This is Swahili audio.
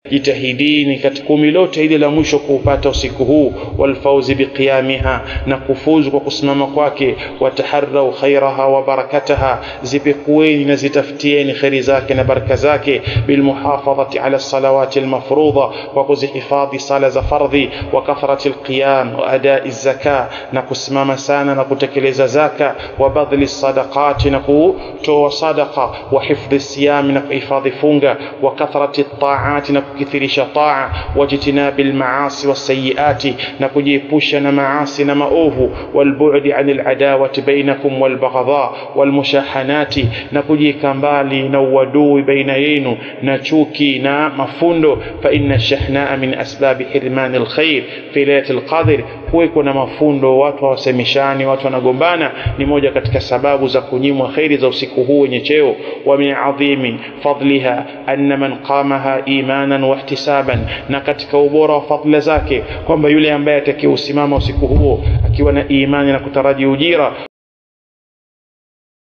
jitahidini katika kumi lote ile la mwisho kuupata usiku huu, walfauzi biqiyamiha, na kufuzu kwa kusimama kwake, wataharrau khairaha wa barakataha, zipekueni na zitafutieni khairi zake na baraka zake, bilmuhafadhati ala salawati almafrudha, wa kuzihifadhi sala za fardhi, wa kathrati alqiyam wa adai zaka, na kusimama sana na kutekeleza zaka, wa badhli sadaqati, na kutoa sadaqa, wa hifdhi siyam, na kuhifadhi funga, wa kathrati at-ta'ati, na kukithirisha taa, wajitinabi almaasi wasayiati, na kujiepusha na maasi na maovu, walbu'di anil adawati bainakum walbaghdha walmushahanati, na kujika mbali na uadui baina yenu na chuki na mafundo. Fa inna shahnaa min asbabi hirmani alkhair fi laylatil qadr, kuweko na mafundo, watu hawasemeshani, watu wanagombana, ni moja katika sababu za kunyimwa khairi za usiku huu wenye cheo. Wa min adhimi fadliha anna man qamaha imanan wa ihtisaban, na katika ubora wa fadhila zake kwamba yule ambaye atakayesimama usiku huo akiwa na imani na kutaraji ujira,